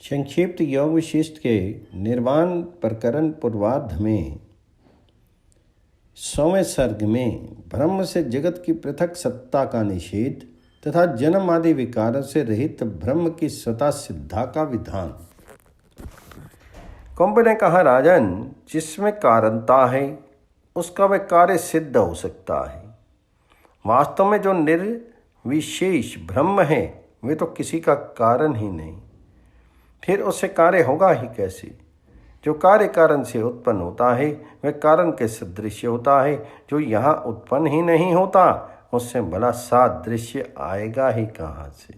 संक्षिप्त योग विशिष्ट के निर्वाण प्रकरण पूर्वार्ध में 100वें सर्ग में ब्रह्म से जगत की पृथक सत्ता का निषेध तथा जन्म आदि विकारों से रहित ब्रह्म की स्वतः सिद्धा का विधान। कुंभ ने कहा, राजन, जिसमें कारणता है उसका वह कार्य सिद्ध हो सकता है। वास्तव में जो निर्विशेष ब्रह्म है वे तो किसी का कारण ही नहीं, फिर उससे कार्य होगा ही कैसे? जो कार्य कारण से उत्पन्न होता है वह कारण के सदृश होता है। जो यहाँ उत्पन्न ही नहीं होता उससे भला सादृश्य आएगा ही कहाँ से?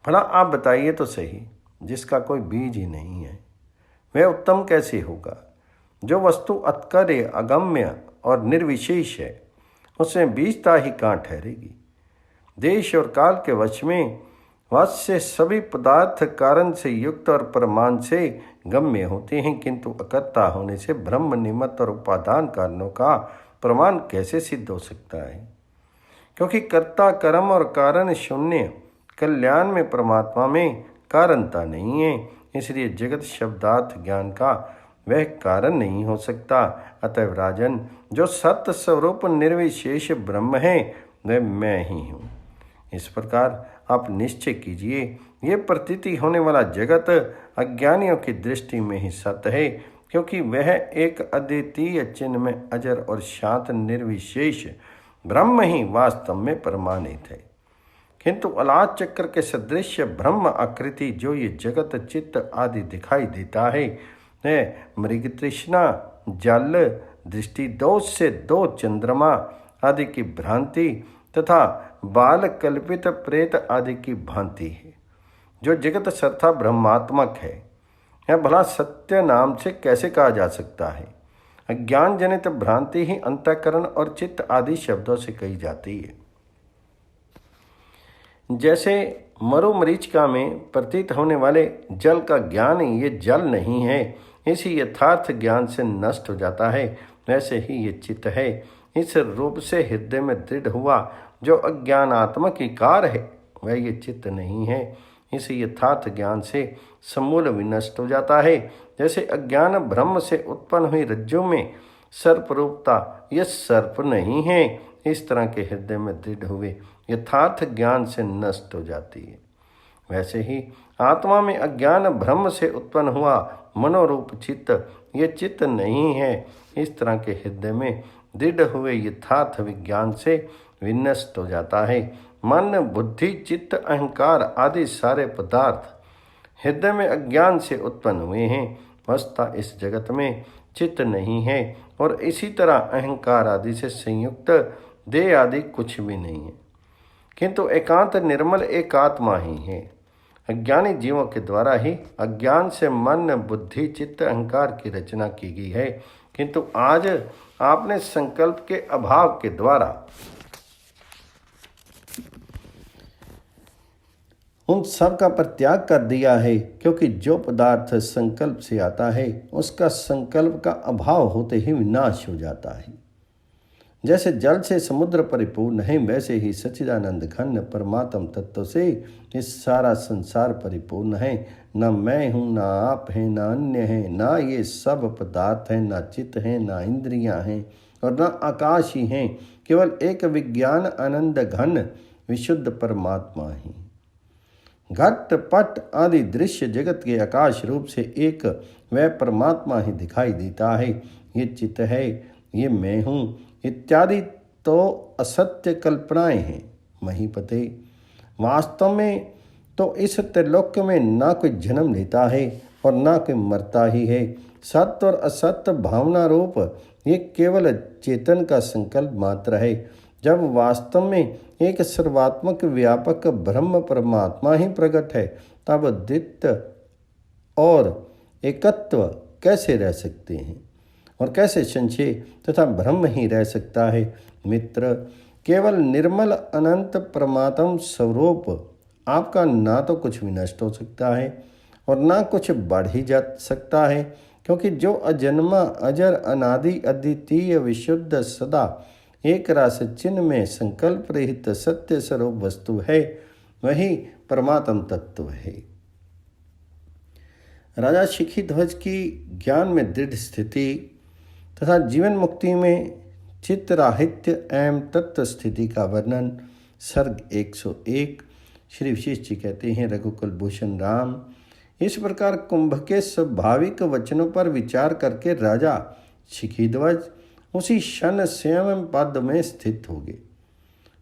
भला आप बताइए तो सही, जिसका कोई बीज ही नहीं है वह उत्तम कैसे होगा? जो वस्तु अतर्क्य, अगम्य और निर्विशेष है उसमें बीजता ही कहाँ ठहरेगी? देश और काल के वश में से सभी पदार्थ कारण से युक्त और प्रमाण से गम्य होते हैं, किंतु अकर्ता होने से ब्रह्म निमित्त और उपादान कारणों का प्रमाण कैसे सिद्ध हो सकता है? क्योंकि कर्ता, कर्म और कारण शून्य कल्याण में परमात्मा में कारणता नहीं है, इसलिए जगत शब्दार्थ ज्ञान का वह कारण नहीं हो सकता। अतएव राजन, जो सत्य स्वरूप निर्विशेष ब्रह्म है वह मैं ही हूँ। इस प्रकार आप निश्चय कीजिए, ये प्रतीति होने वाला जगत अज्ञानियों की दृष्टि में ही सत्य है, क्योंकि वह एक अद्वितीय चिन्ह में अजर और शांत निर्विशेष ब्रह्म ही वास्तव में प्रमाणित है। किंतु अलाद चक्र के सदृश ब्रह्म आकृति जो ये जगत चित्त आदि दिखाई देता है वह मृग तृष्णा, जल, दृष्टि दोष से दो चंद्रमा आदि की भ्रांति तथा बाल कल्पित प्रेत आदि की भांति है। जो जगत सर्था ब्रह्मात्मक है यह भला सत्य नाम से कैसे कहा जा सकता है? अज्ञान जनित भ्रांति ही अंतःकरण और चित्त आदि शब्दों से कही जाती है। जैसे मरुमरीचिका में प्रतीत होने वाले जल का ज्ञान ये जल नहीं है, इसी यथार्थ ज्ञान से नष्ट हो जाता है, वैसे ही ये चित्त है इस रूप से हृदय में दृढ़ हुआ जो अज्ञानात्मक विकार है वह ये चित्त नहीं है, इसे यथार्थ ज्ञान से समूल विनष्ट हो जाता है। जैसे अज्ञान ब्रह्म से उत्पन्न हुई रज्जु में सर्प रूपता यह सर्प नहीं है, इस तरह के हृदय में दृढ़ हुए यथार्थ ज्ञान से नष्ट हो जाती है। वैसे ही आत्मा में अज्ञान ब्रह्म से उत्पन्न हुआ मनोरूप चित्त ये चित्त नहीं है, इस तरह के हृदय में दृढ़ हुए यथार्थ विज्ञान से विनष्ट हो जाता है। मन, बुद्धि, चित्त, अहंकार आदि सारे पदार्थ हृदय में अज्ञान से उत्पन्न हुए हैं। वस्तुतः इस जगत में चित्त नहीं है और इसी तरह अहंकार आदि से संयुक्त देह आदि कुछ भी नहीं है, किंतु एकांत निर्मल एक आत्मा ही है। अज्ञानी जीवों के द्वारा ही अज्ञान से मन, बुद्धि, चित्त, अहंकार की रचना की गई है, किंतु आज आपने संकल्प के अभाव के द्वारा उन सब का परित्याग कर दिया है, क्योंकि जो पदार्थ संकल्प से आता है उसका संकल्प का अभाव होते ही विनाश हो जाता है। जैसे जल से समुद्र परिपूर्ण है वैसे ही सच्चिदानंद घन परमात्म तत्व से इस सारा संसार परिपूर्ण है। न मैं हूँ, ना आप हैं, ना अन्य हैं, ना ये सब पदार्थ हैं, ना चित्त हैं, ना इंद्रियां हैं और ना आकाश ही हैं, केवल एक विज्ञान आनंद घन विशुद्ध परमात्मा ही। घट, पट आदि दृश्य जगत के आकाश रूप से एक वह परमात्मा ही दिखाई देता है। ये चित्त है, ये मैं हूँ इत्यादि तो असत्य कल्पनाएं हैं महीपते। वास्तव में तो इस त्रिलोक में ना कोई जन्म लेता है और ना कोई मरता ही है। सत्य और असत्य भावना रूप ये केवल चेतन का संकल्प मात्र है। जब वास्तव में एक सर्वात्मक व्यापक ब्रह्म परमात्मा ही प्रकट है तब द्वित्व और एकत्व कैसे रह सकते हैं और कैसे संशय तथा ब्रह्म ही रह सकता है? मित्र, केवल निर्मल अनंत परमात्म स्वरूप आपका ना तो कुछ विनष्ट हो सकता है और ना कुछ बढ़ ही जा सकता है, क्योंकि जो अजन्मा, अजर, अनादि, अद्वितीय, विशुद्ध, सदा एक रस चिन्ह में संकल्प रहित सत्य स्वरूप वस्तु है वही परमात्म तत्व है। राजा शिखीध्वज की ज्ञान में दृढ़ स्थिति तथा जीवन मुक्ति में चित्तराहित्य एवं तत्व स्थिति का वर्णन सर्ग 101। श्री विशेष जी कहते हैं, रघुकुल भूषण राम, इस प्रकार कुंभ के स्वाभाविक वचनों पर विचार करके राजा शिखीध्वज उसी क्षण स्वयं पद में स्थित हो गए।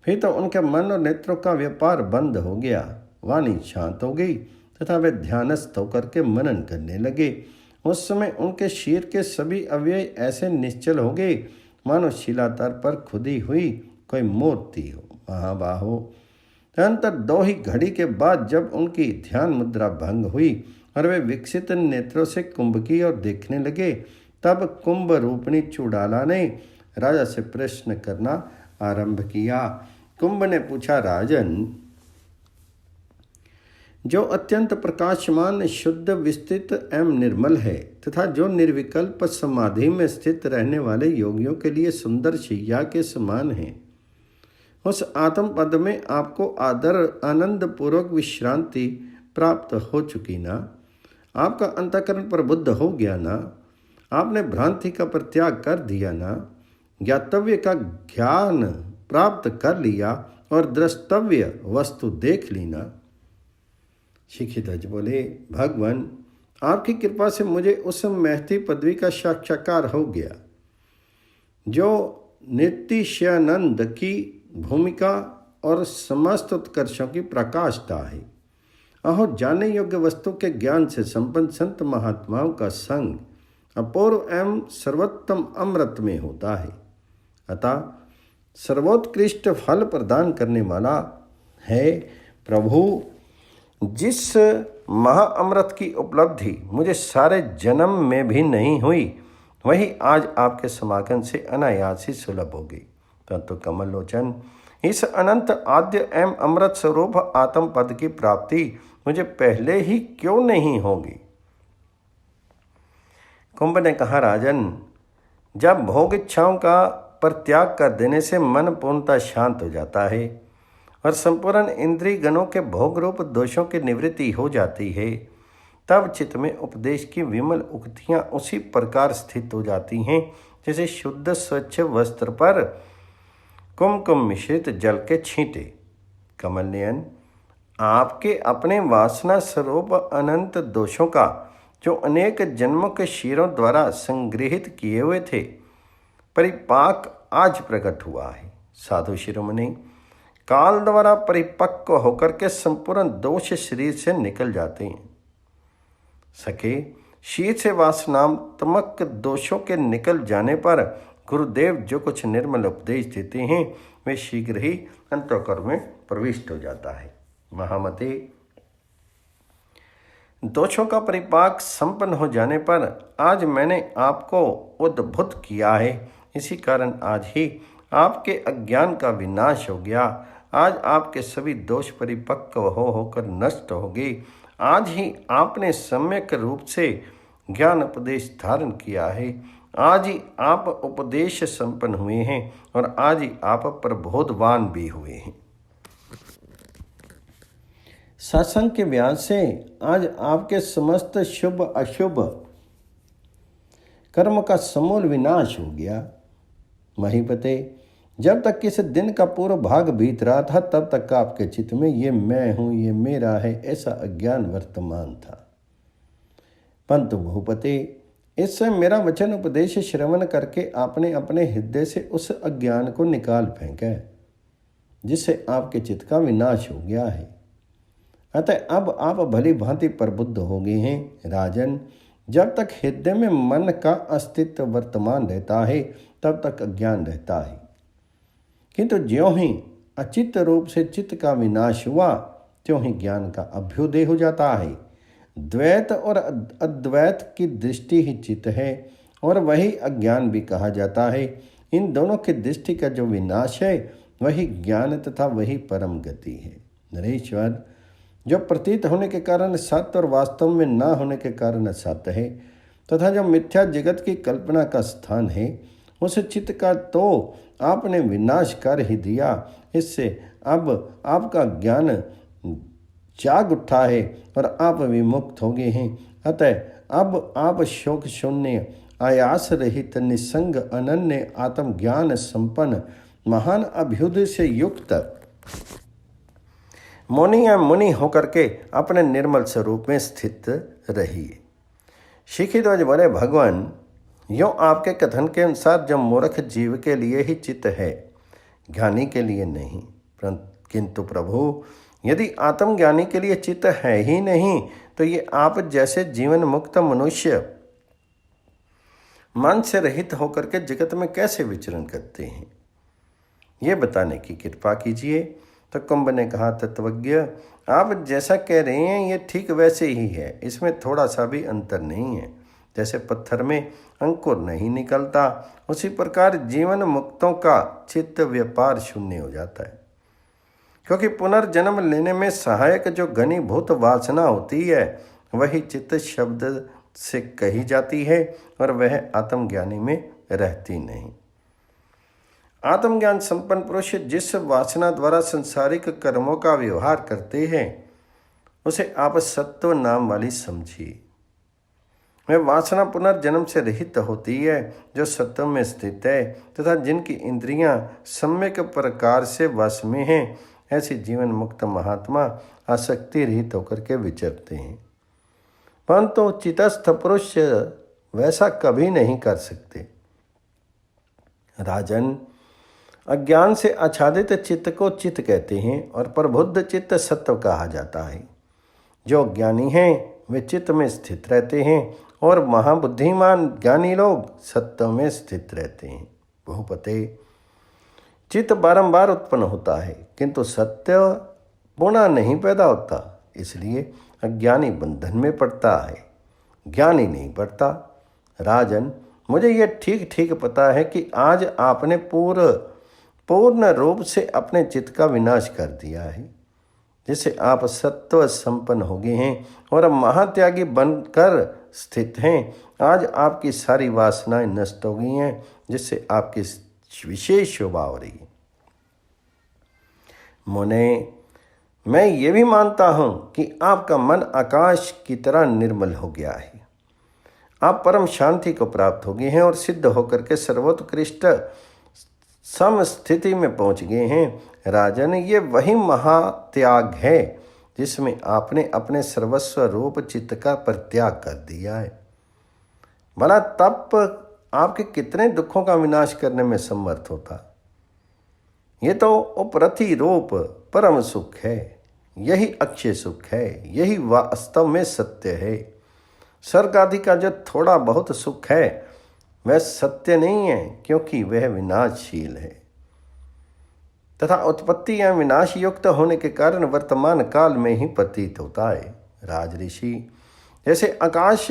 फिर तो उनके मन और नेत्रों का व्यापार बंद हो गया, वाणी शांत हो गई तथा वे ध्यानस्थ होकर के मनन करने लगे। उस समय उनके शीर के सभी अवयव ऐसे निश्चल हो गए मानो शिलातर पर खुदी हुई कोई मूर्ति हो। महाबाहो, तदनंतर 2 ही घड़ी के बाद जब उनकी ध्यान मुद्रा भंग हुई और वे विकसित नेत्रों से कुंभ की ओर देखने लगे, तब कुंभ रूपणी चूड़ाला ने राजा से प्रश्न करना आरंभ किया। कुंभ ने पूछा, राजन, जो अत्यंत प्रकाशमान, शुद्ध, विस्तृत एवं निर्मल है तथा जो निर्विकल्प समाधि में स्थित रहने वाले योगियों के लिए सुंदर शैया के समान है, उस आत्म पद में आपको आदर आनंद पूर्वक विश्रांति प्राप्त हो चुकी ना? आपका अंतःकरण प्रबुद्ध हो गया ना? आपने भ्रांति का परित्याग कर दिया ना? ज्ञातव्य का ज्ञान प्राप्त कर लिया और द्रष्टव्य वस्तु देख ली ना? शिखीध्वज बोले, भगवान, आपकी कृपा से मुझे उस महती पदवी का साक्षात्कार हो गया जो नित्यानंद की भूमिका और समस्त उत्कर्षों की प्रकाष्ठा है। अहो, जाने योग्य वस्तु के ज्ञान से संपन्न संत महात्माओं का संग अपूर्व एवं सर्वोत्तम अमृत में होता है, अतः सर्वोत्कृष्ट फल प्रदान करने वाला है। प्रभु, जिस महाअमृत की उपलब्धि मुझे सारे जन्म में भी नहीं हुई, वही आज आपके समागम से अनायास ही सुलभ हो गई। परंतु कमल लोचन, इस अनंत आद्य एवं अमृत स्वरूप आत्म पद की प्राप्ति मुझे पहले ही क्यों नहीं होगी? कुंभ ने कहा, राजन, जब भोग इच्छाओं का परित्याग कर देने से मन पूर्णतः शांत हो जाता है और संपूर्ण इंद्रिय गणों के भोग रूप दोषों की निवृत्ति हो जाती है, तब चित्त में उपदेश की विमल उक्तियाँ उसी प्रकार स्थित हो जाती हैं जैसे शुद्ध स्वच्छ वस्त्र पर कुमकुम मिश्रित जल के छींटे। कमल नयन, आपके अपने वासना स्वरूप अनंत दोषों का जो अनेक जन्मों के शीरों द्वारा संग्रहित किए हुए थे, परिपाक आज प्रकट हुआ है। साधु शिरोमणि, काल द्वारा परिपक्व होकर के संपूर्ण दोष शरीर से निकल जाते हैं। सके, शीर से वासनात्मक दोषों के निकल जाने पर गुरुदेव जो कुछ निर्मल उपदेश देते हैं, वे शीघ्र ही अंतःकरण में प्रविष्ट हो जाता है। महामते, दोषों का परिपाक संपन्न हो जाने पर आज मैंने आपको उद्बुद्ध किया है। इसी कारण आज ही आपके अज्ञान का विनाश हो गया। आज आपके सभी दोष परिपक्व होकर नष्ट हो गए। आज ही आपने सम्यक रूप से ज्ञान उपदेश धारण किया है। आज ही आप उपदेश संपन्न हुए हैं और आज ही आप प्रबोधवान भी हुए हैं। सत्संग के व्यास से आज आपके समस्त शुभ अशुभ कर्म का समूल विनाश हो गया। महीपते, जब तक किस दिन का पूर्व भाग बीत रहा था, तब तक आपके चित्त में ये मैं हूँ, ये मेरा है, ऐसा अज्ञान वर्तमान था। परंतु भूपते, इससे मेरा वचन उपदेश श्रवण करके आपने अपने हृदय से उस अज्ञान को निकाल फेंका, जिससे आपके चित्त का विनाश हो गया है। अतः अब आप भली भांति प्रबुद्ध हो गए हैं। राजन, जब तक हृदय में मन का अस्तित्व वर्तमान रहता है, तब तक अज्ञान रहता है, किंतु ज्यों ही अचित्त रूप से चित्त का विनाश हुआ, त्यों ही ज्ञान का अभ्युदय हो जाता है। द्वैत और अद्वैत की दृष्टि ही चित्त है और वही अज्ञान भी कहा जाता है। इन दोनों की दृष्टि का जो विनाश है, वही ज्ञान तथा वही परम गति है। नरेश्वर, जो प्रतीत होने के कारण सत्य और वास्तव में न होने के कारण असत्य है, तथा जो मिथ्या जगत की कल्पना का स्थान है, उस चित्त का तो आपने विनाश कर ही दिया। इससे अब आपका ज्ञान जाग उठा है और आप विमुक्त हो गए हैं। अतः अब आप शोक शून्य, आयास रहित, निसंग, अनन्य, आत्मज्ञान संपन्न, महान अभ्युदय से युक्त मौनी या मुनि होकर के अपने निर्मल स्वरूप में स्थित रहिए। शिखिध्वज बोले, भगवान, यो आपके कथन के अनुसार जो मूर्ख जीव के लिए ही चित्त है, ज्ञानी के लिए नहीं। किंतु प्रभु, यदि आत्मज्ञानी के लिए चित्त है ही नहीं तो ये आप जैसे जीवन मुक्त मनुष्य मन से रहित होकर के जगत में कैसे विचरण करते हैं, ये बताने की कृपा कीजिए। तो कुंभ ने कहा, तत्वज्ञ, आप जैसा कह रहे हैं ये ठीक वैसे ही है, इसमें थोड़ा सा भी अंतर नहीं है। जैसे पत्थर में अंकुर नहीं निकलता, उसी प्रकार जीवन मुक्तों का चित्त व्यापार शून्य हो जाता है, क्योंकि पुनर्जन्म लेने में सहायक जो घनीभूत वासना होती है वही चित्त शब्द से कही जाती है और वह आत्मज्ञानी में रहती नहीं। आत्मज्ञान संपन्न पुरुष जिस वासना द्वारा संसारिक कर्मों का व्यवहार करते हैं उसे आप सत्व नाम वाली समझिए। वह वासना पुनर्जन्म से रहित होती है जो सत्व में स्थित है तथा जिनकी इंद्रियां सम्यक प्रकार से वश में हैं। ऐसे जीवन मुक्त महात्मा आसक्ति रहित होकर के विचरते हैं, परंतु चितस्थ पुरुष वैसा कभी नहीं कर सकते। राजन, अज्ञान से आच्छादित चित्त को चित्त कहते हैं और प्रबुद्ध चित्त सत्व कहा जाता है। जो ज्ञानी हैं वे चित्त में स्थित रहते हैं और महाबुद्धिमान ज्ञानी लोग सत्व में स्थित रहते हैं। बहुपते, चित्त बारंबार उत्पन्न होता है किंतु सत्य पुनः नहीं पैदा होता, इसलिए अज्ञानी बंधन में पड़ता है, ज्ञानी नहीं पड़ता। राजन, मुझे यह ठीक ठीक पता है कि आज आपने पूर्ण रूप से अपने चित्त का विनाश कर दिया है, जिससे आप सत्व संपन्न हो गए हैं और महात्यागी बनकर स्थित हैं। आज आपकी सारी वासनाएं नष्ट हो गई हैं, जिससे आपकी विशेष शोभा हो रही है। मुने, मैं ये भी मानता हूं कि आपका मन आकाश की तरह निर्मल हो गया है। आप परम शांति को प्राप्त हो गए हैं और सिद्ध होकर के सर्वोत्कृष्ट सम स्थिति में पहुंच गए हैं। राजन, ये वही महात्याग है जिसमें आपने अपने सर्वस्व रूप चित्त का परित्याग कर दिया है। भला तप आपके कितने दुखों का विनाश करने में समर्थ होता। ये तो उपरति रूप परम सुख है, यही अक्षय सुख है, यही वास्तव में सत्य है। स्वर्ग आदि का जो थोड़ा बहुत सुख है वह सत्य नहीं है, क्योंकि वह विनाशशील है तथा उत्पत्ति या विनाश युक्त होने के कारण वर्तमान काल में ही प्रतीत होता है। राजऋषि, जैसे आकाश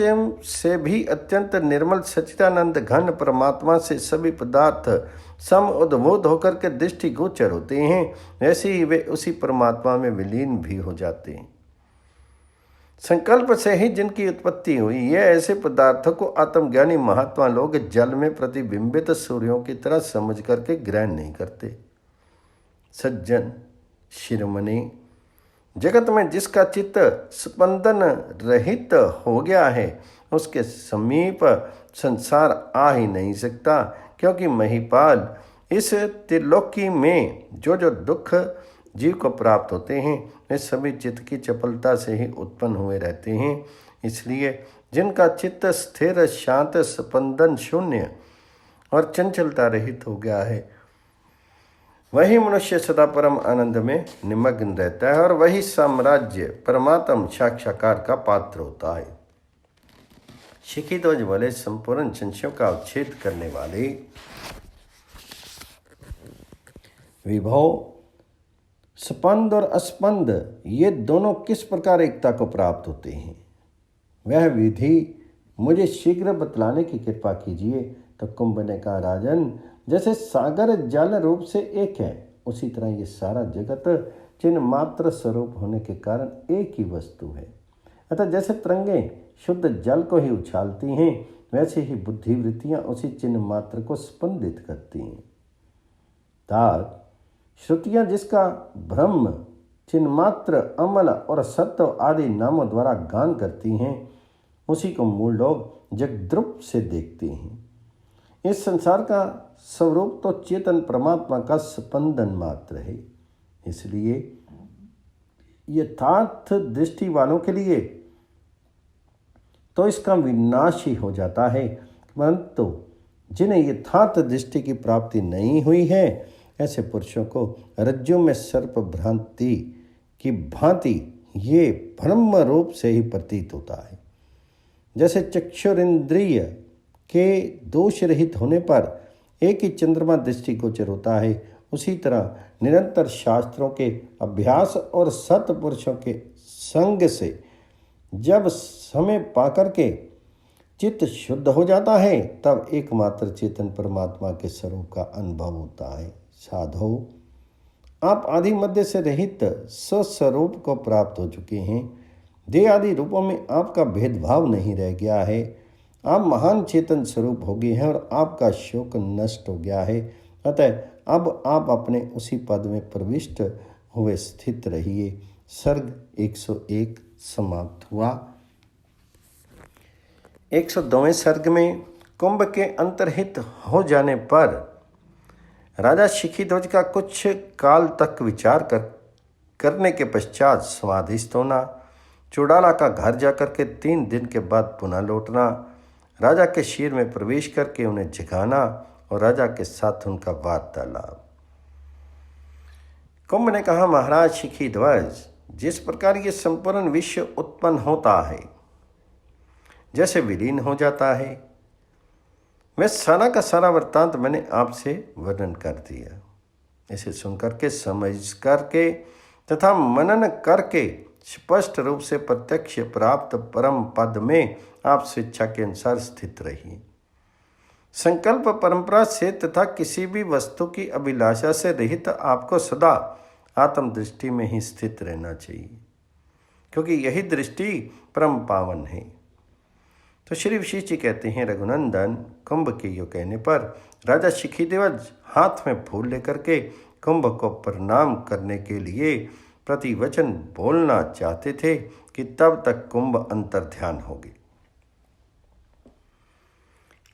से भी अत्यंत निर्मल सच्चिदानंद घन परमात्मा से सभी पदार्थ सम उद्भूत होकर के दृष्टिगोचर होते हैं, वैसे ही वे उसी परमात्मा में विलीन भी हो जाते हैं। संकल्प से ही जिनकी उत्पत्ति हुई, ये ऐसे पदार्थों को आत्मज्ञानी महात्मा लोग जल में प्रतिबिंबित सूर्यों की तरह समझ करके ग्रहण नहीं करते। सज्जन शिरोमणि, जगत में जिसका चित्त स्पंदन रहित हो गया है उसके समीप संसार आ ही नहीं सकता, क्योंकि महिपाल इस त्रिलोकी में जो जो दुख जीव को प्राप्त होते हैं वे सभी चित्त की चपलता से ही उत्पन्न हुए रहते हैं। इसलिए जिनका चित्त स्थिर, शांत, स्पंदन शून्य और चंचलता रहित हो गया है, वही मनुष्य सदा परम आनंद में निमग्न रहता है और वही साम्राज्य परमात्म साक्षात्कार का पात्र होता है। शिखिध्वज बोले, संपूर्ण संशयों का उच्छेद करने वाले विभव, स्पंद और अस्पंद ये दोनों किस प्रकार एकता को प्राप्त होते हैं, वह विधि मुझे शीघ्र बतलाने की कृपा कीजिए। तो कुंभ ने कहा, राजन, जैसे सागर जल रूप से एक है, उसी तरह ये सारा जगत चिन्ह मात्र स्वरूप होने के कारण एक ही वस्तु है। अतः जैसे तरंगें शुद्ध जल को ही उछालती हैं, वैसे ही बुद्धिवृत्तियां उसी चिन्ह मात्र को स्पंदित करती हैं। तार श्रुतियां जिसका ब्रह्म चिन्मात्र, अमल और सत्व आदि नामों द्वारा गान करती हैं, उसी को मूल लोग जगद्रूप से देखते हैं। इस संसार का स्वरूप तो चेतन परमात्मा का स्पंदन मात्र है। इसलिए यथार्थ दृष्टि वालों के लिए तो इसका विनाश ही हो जाता है, परंतु जिन्हें यथार्थ दृष्टि की प्राप्ति नहीं हुई है, ऐसे पुरुषों को रज्जु में सर्प भ्रांति की भांति ये ब्रह्म रूप से ही प्रतीत होता है। जैसे चक्षुरिंद्रिय के दोष रहित होने पर एक ही चंद्रमा दृष्टि गोचर होता है, उसी तरह निरंतर शास्त्रों के अभ्यास और सत्पुरुषों के संग से जब समय पाकर के चित्त शुद्ध हो जाता है, तब एकमात्र चेतन परमात्मा के स्वरूप का अनुभव होता है। साधो, आप आदि मध्य से रहित स्वस्वरूप को प्राप्त हो चुके हैं। देह आदि रूपों में आपका भेदभाव नहीं रह गया है। आप महान चेतन स्वरूप हो गए हैं और आपका शोक नष्ट हो गया है। अतः अब आप अपने उसी पद में प्रविष्ट हुए स्थित रहिए। सर्ग 101 समाप्त हुआ। 102वें सर्ग में कुंभ के अंतर्हित हो जाने पर राजा शिखीध्वज का कुछ काल तक विचार करने के पश्चात समाधिस्थ होना, चुड़ाला का घर जाकर के 3 दिन के बाद पुनः लौटना, राजा के शिविर में प्रवेश करके उन्हें जगाना और राजा के साथ उनका वार्तालाप। कुंभ ने कहा, महाराज शिखीध्वज, जिस प्रकार ये संपूर्ण विश्व उत्पन्न होता है, जैसे विलीन हो जाता है, मैं सारा का सारा वृत्तांत मैंने आपसे वर्णन कर दिया। इसे सुनकर के, समझ करके तथा मनन करके स्पष्ट रूप से प्रत्यक्ष प्राप्त परम पद में आप स्वेच्छा के अनुसार स्थित रहिए। संकल्प परंपरा से तथा किसी भी वस्तु की अभिलाषा से रहित आपको सदा आत्मदृष्टि में ही स्थित रहना चाहिए, क्योंकि यही दृष्टि परम पावन है। तो श्री विशेष जी कहते हैं, रघुनंदन, कुंभ के यो कहने पर राजा शिखीध्वज हाथ में फूल लेकर के कुंभ को प्रणाम करने के लिए प्रतिवचन बोलना चाहते थे कि तब तक कुंभ अंतर्ध्यान हो गई।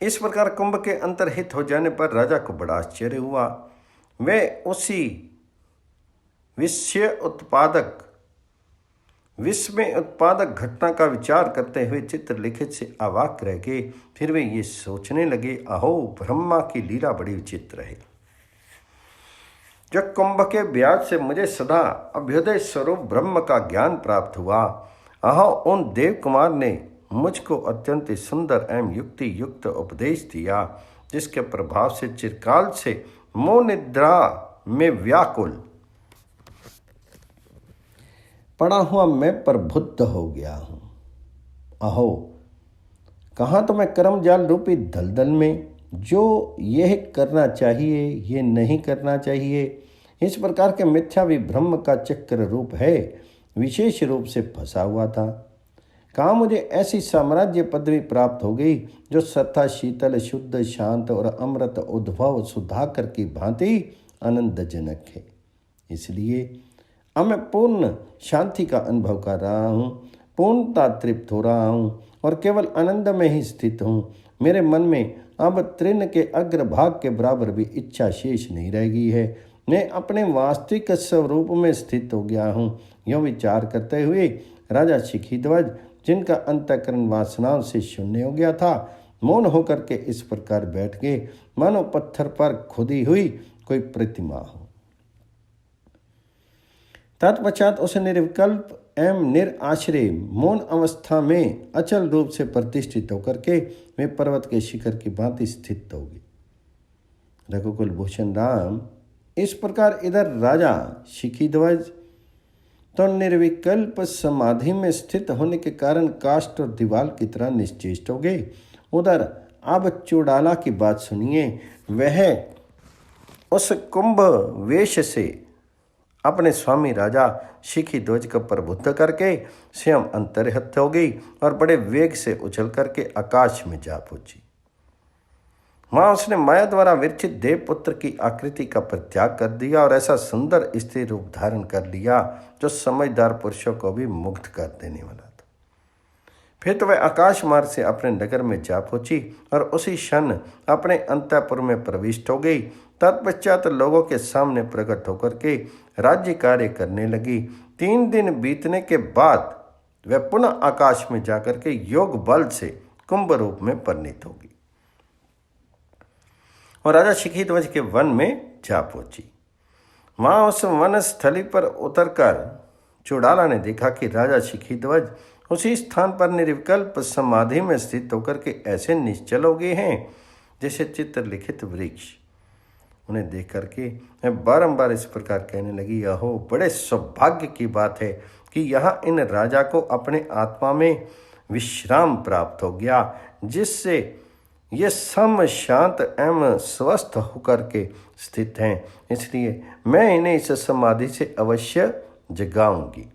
इस प्रकार कुंभ के अंतर्हित हो जाने पर राजा को बड़ा आश्चर्य हुआ। वे उसी विस्मय उत्पादक घटना का विचार करते हुए चित्रलिखित से अवाक रह गए। फिर वे ये सोचने लगे, अहो, ब्रह्मा की लीला बड़ी विचित्र है। जब कुंभ के ब्याज से मुझे सदा अभ्युदय स्वरूप ब्रह्म का ज्ञान प्राप्त हुआ, अहो, उन देव कुमार ने मुझको अत्यंत सुंदर एवं युक्ति युक्त उपदेश दिया, जिसके प्रभाव से चिरकाल से मोह निद्रा में व्याकुल पड़ा हुआ मैं प्रबुद्ध हो गया हूँ। अहो, कहाँ तो मैं कर्म जाल रूपी दलदल में जो यह करना चाहिए, ये नहीं करना चाहिए, इस प्रकार के मिथ्या विभ्रम का चक्र रूप है, विशेष रूप से फंसा हुआ था। कहाँ मुझे ऐसी साम्राज्य पदवी प्राप्त हो गई जो सत्ता, शीतल, शुद्ध, शांत और अमृत उद्भव सुधाकर की भांति आनंदजनक है। इसलिए अब मैं पूर्ण शांति का अनुभव कर रहा हूँ, पूर्णता तृप्त हो रहा हूँ और केवल आनंद में ही स्थित हूँ। मेरे मन में अब तृण के अग्रभाग के बराबर भी इच्छा शेष नहीं रह गई है। मैं अपने वास्तविक स्वरूप में स्थित हो गया हूँ। यह विचार करते हुए राजा शिखीध्वज, जिनका अंतःकरण वासनाओं से शून्य हो गया था, मौन होकर के इस प्रकार बैठ गए मानो पत्थर पर खुदी हुई कोई प्रतिमा हो। तत्पश्चात उस निर्विकल्प एवं निराश्रय मौन अवस्था में अचल रूप से प्रतिष्ठित होकर के वे पर्वत के शिखर की भांति स्थित हो गए। रघुकुल भूषण राम, इस प्रकार इधर राजा शिखीध्वज तो निर्विकल्प समाधि में स्थित होने के कारण काष्ठ और दीवाल की तरह निश्चेष्ट हो गए। उधर अब चुड़ाला की बात सुनिए। वह उस कुंभ वेश से अपने स्वामी राजा शिखीध्वज को प्रबुद्ध करके स्वयं अंतर्हित हो गई और बड़े वेग से उछल करके आकाश में जा पहुंची। वहां उसने माया द्वारा विरचित देवपुत्र की आकृति का परित्याग कर दिया और ऐसा सुंदर स्त्री रूप धारण कर लिया जो समझदार पुरुषों को भी मुग्ध कर देने वाला था। फिर तो वह आकाश मार्ग से अपने नगर में जा पहुंची और उसी क्षण अपने अंतःपुर में प्रविष्ट हो गई। तत्पश्चात लोगों के सामने प्रकट होकर के राज्य कार्य करने लगी। 3 दिन बीतने के बाद वह पुनः आकाश में जाकर के योग बल से कुंभ रूप में परिणित होगी और राजा शिखीध्वज के वन में जा पहुंची। वहां उस वन स्थली पर उतरकर चुड़ाला ने देखा कि राजा शिखीध्वज उसी स्थान पर निर्विकल्प समाधि में स्थित होकर के ऐसे निश्चल हो गए हैं जैसे चित्रलिखित वृक्ष। उन्हें देख करके मैं बारंबार इस प्रकार कहने लगी, अहो बड़े सौभाग्य की बात है कि यहाँ इन राजा को अपने आत्मा में विश्राम प्राप्त हो गया, जिससे ये सम शांत एवं स्वस्थ होकर के स्थित हैं। इसलिए मैं इन्हें इस समाधि से अवश्य जगाऊंगी,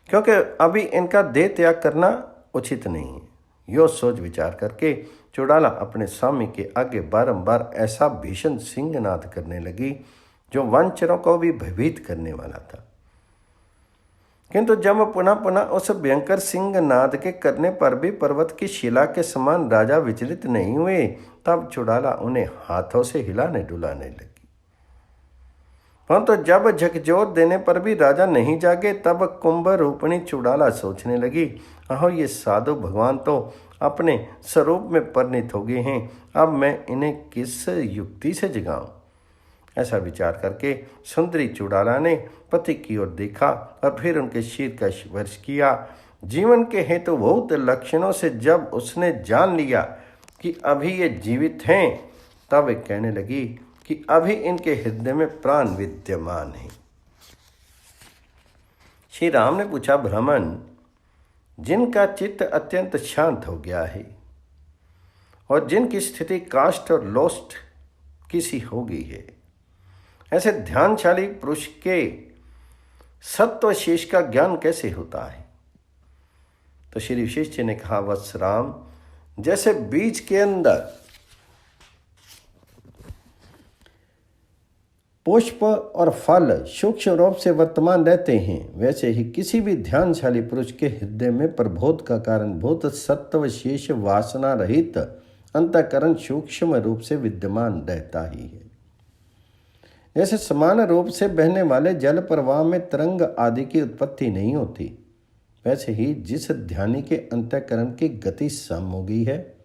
क्योंकि अभी इनका देह त्याग करना उचित नहीं है। यो सोच विचार करके चुड़ाला अपने स्वामी के आगे बारंबार ऐसा भीषण सिंहनाद करने लगी जो वनचरों को भी भयभीत करने वाला था। किंतु जब पुनः पुनः उस भयंकर सिंहनाद के करने पर भी पर्वत की शिला के समान राजा विचलित नहीं हुए, तब चुड़ाला उन्हें हाथों से हिलाने डुलाने लगी। परंतु जब झकझोर देने पर भी राजा नहीं जागे, तब कुंभ रूपणी चुड़ाला सोचने लगी, अहो ये साधु भगवान तो अपने स्वरूप में परिणित हो गए हैं, अब मैं इन्हें किस युक्ति से जगाऊं। ऐसा विचार करके सुंदरी चुड़ाला ने पति की ओर देखा और फिर उनके शीर का स्पर्श किया। जीवन के हेतु बहुत लक्षणों से जब उसने जान लिया कि अभी ये जीवित हैं, तब वे कहने लगी कि अभी इनके हृदय में प्राण विद्यमान है। श्री राम ने पूछा, ब्राह्मण जिनका चित्त अत्यंत शांत हो गया है और जिनकी स्थिति काष्ठ और लोष्ट किसी हो गई है, ऐसे ध्यानशाली पुरुष के सत्व शेष का ज्ञान कैसे होता है। तो श्री विशेष जी ने कहा, वत्स राम, जैसे बीज के अंदर पुष्प और फल सूक्ष्म रूप से वर्तमान रहते हैं, वैसे ही किसी भी ध्यानशाली पुरुष के हृदय में प्रबोध का कारण भूत सत्व शेष वासना रहित अंतःकरण सूक्ष्म रूप से विद्यमान रहता ही है। जैसे समान रूप से बहने वाले जल प्रवाह में तरंग आदि की उत्पत्ति नहीं होती, वैसे ही जिस ध्यानी के अंतःकरण की गति सम हो गई है,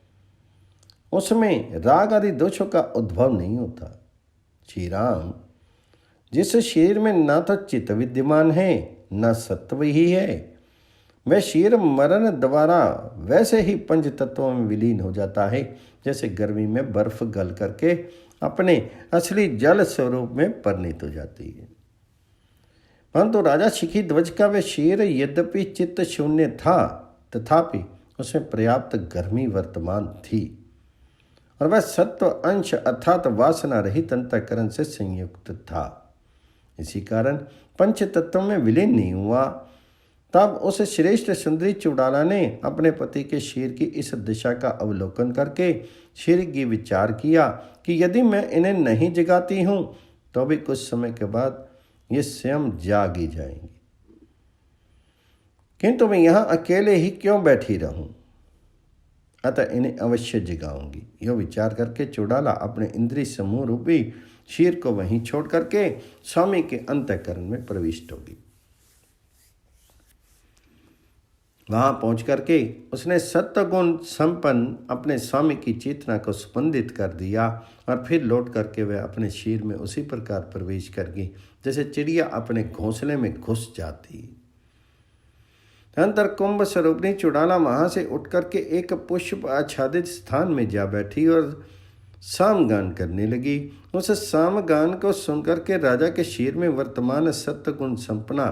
उसमें राग आदि दोषों का उद्भव नहीं होता। श्री राम, जिस शरीर में ना तो चित्त विद्यमान है न सत्व ही है, वह शरीर मरण द्वारा वैसे ही पंच तत्वों में विलीन हो जाता है, जैसे गर्मी में बर्फ गल करके अपने असली जल स्वरूप में परिणित हो जाती है। परंतु राजा शिखीध्वज का वह शरीर यद्यपि चित्त शून्य था, तथापि उसमें पर्याप्त गर्मी वर्तमान थी और वह सत्व अंश अर्थात वासना रहित अंतःकरण से संयुक्त था। इसी कारण पंच तत्वों में विलीन नहीं हुआ। तब उस श्रेष्ठ सुंदरी चुड़ाला ने अपने पति के शरीर की इस दिशा का अवलोकन करके शरीर की विचार किया कि यदि मैं इन्हें नहीं जगाती हूँ तो भी कुछ समय के बाद ये स्वयं जाग ही जाएंगे, किंतु मैं यहाँ अकेले ही क्यों बैठी रहूं, अतः इन्हें अवश्य जगाऊंगी। यह विचार करके चुड़ाला अपने इंद्रिय समूह रूपी शरीर को वहीं छोड़ करके स्वामी के अंतःकरण में प्रविष्ट होगी। वहां पहुंच करके उसने सत्वगुण संपन्न अपने स्वामी की चेतना को स्पंदित कर दिया और फिर लौट करके वह अपने शरीर में उसी प्रकार प्रवेश कर गई जैसे चिड़िया अपने घोंसले में घुस जाती। अंतर कुंभ स्वरूपनी चुड़ाला वहां से उठ करके एक पुष्प आच्छादित स्थान में जा बैठी और सामगान करने लगी। उस सामगान को सुनकर के राजा के शरीर में वर्तमान सत्वगुण संपन्ना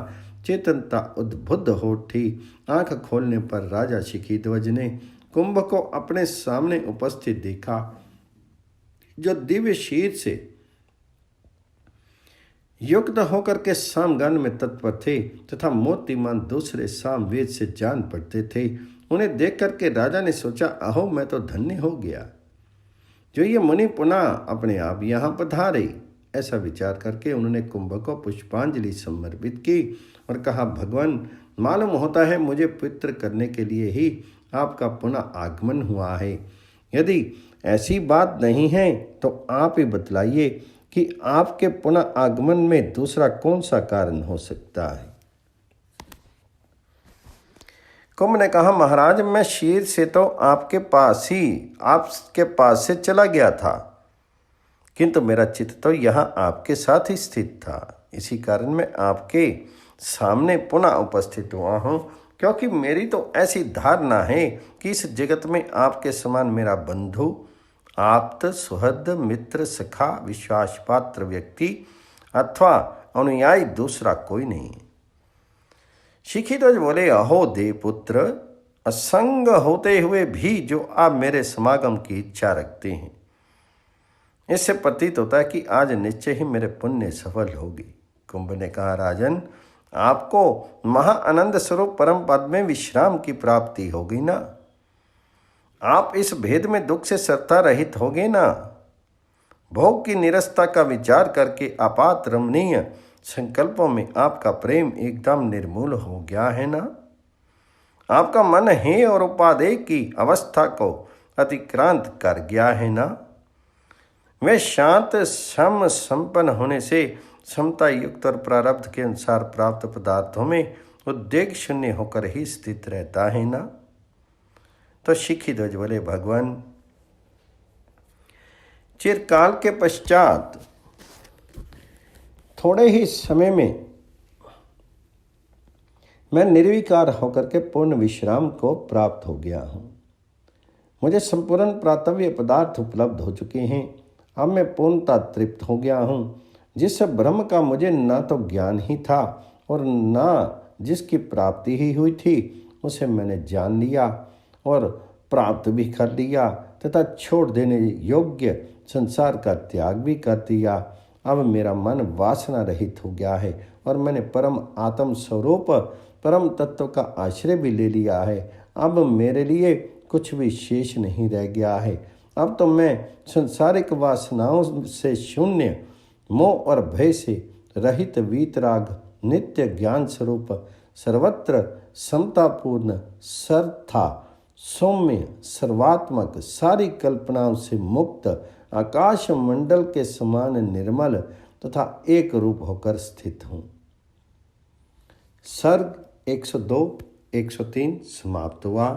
चेतनता उद्बुद्ध हो उठी। आंख खोलने पर राजा शिखीध्वज ने कुंभ को अपने सामने उपस्थित देखा, जो दिव्य शरीर से युक्त होकर के सामगान में तत्पर थे तथा मोतीमान दूसरे सामवेद से जान पड़ते थे उन्हें देख करके राजा ने सोचा, अहो मैं तो धन्य हो गया जो ये मुनि पुनः अपने आप यहाँ पधारे। ऐसा विचार करके उन्होंने कुंभ को पुष्पांजलि समर्पित की और कहा, भगवान मालूम होता है मुझे पवित्र करने के लिए ही आपका पुनः आगमन हुआ है। यदि ऐसी बात नहीं है तो आप ही बतलाइए कि आपके पुनः आगमन में दूसरा कौन सा कारण हो सकता है। कुंभ ने कहा, महाराज मैं शीर से तो आपके पास से चला गया था, किंतु मेरा चित्त तो यहाँ आपके साथ ही स्थित था। इसी कारण मैं आपके सामने पुनः उपस्थित हुआ हूँ, क्योंकि मेरी तो ऐसी धारणा है कि इस जगत में आपके समान मेरा बंधु, आप्त, सुहृद, मित्र, सखा, विश्वास पात्र व्यक्ति अथवा अनुयायी दूसरा कोई नहीं। शिखिध्वज बोले, अहो देवपुत्र, असंग होते हुए भी जो आप मेरे समागम की इच्छा रखते हैं, इससे प्रतीत होता है कि आज निश्चय ही मेरे पुण्य सफल होगी। कुंभ ने कहा, राजन आपको महाआनंद स्वरूप परम पद में विश्राम की प्राप्ति होगी ना, आप इस भेद में दुख से सत्ता रहित होगे ना, भोग की निरस्ता का विचार करके आपात रमणीय संकल्पों में आपका प्रेम एकदम निर्मूल हो गया है ना, आपका मन है और उपादेय की अवस्था को अतिक्रांत कर गया है ना, वे शांत सम संपन्न होने से समता युक्त और प्रारब्ध के अनुसार प्राप्त पदार्थों में उद्वेग शून्य होकर ही स्थित रहता है ना। तो शिखिध्वज बोले, भगवान चिरकाल के पश्चात थोड़े ही समय में मैं निर्विकार होकर के पूर्ण विश्राम को प्राप्त हो गया हूँ। मुझे संपूर्ण प्रातव्य पदार्थ उपलब्ध हो चुके हैं। अब मैं पूर्णतः तृप्त हो गया हूँ। जिस ब्रह्म का मुझे न तो ज्ञान ही था और न जिसकी प्राप्ति ही हुई थी, उसे मैंने जान लिया और प्राप्त भी कर लिया तथा छोड़ देने योग्य संसार का त्याग भी कर दिया। अब मेरा मन वासना रहित हो गया है और मैंने परम आत्म स्वरूप परम तत्व का आश्रय भी ले लिया है। अब मेरे लिए कुछ भी शेष नहीं रह गया है। अब तो मैं संसारिक वासनाओं से शून्य, मोह और भय से रहित, वीतराग, नित्य ज्ञान स्वरूप, सर्वत्र समतापूर्ण, सर्वथा सौम्य, सर्वात्मक, सारी कल्पनाओं से मुक्त, आकाश मंडल के समान निर्मल तथा एक रूप होकर स्थित हूँ। सर्ग 102, 103 समाप्त हुआ।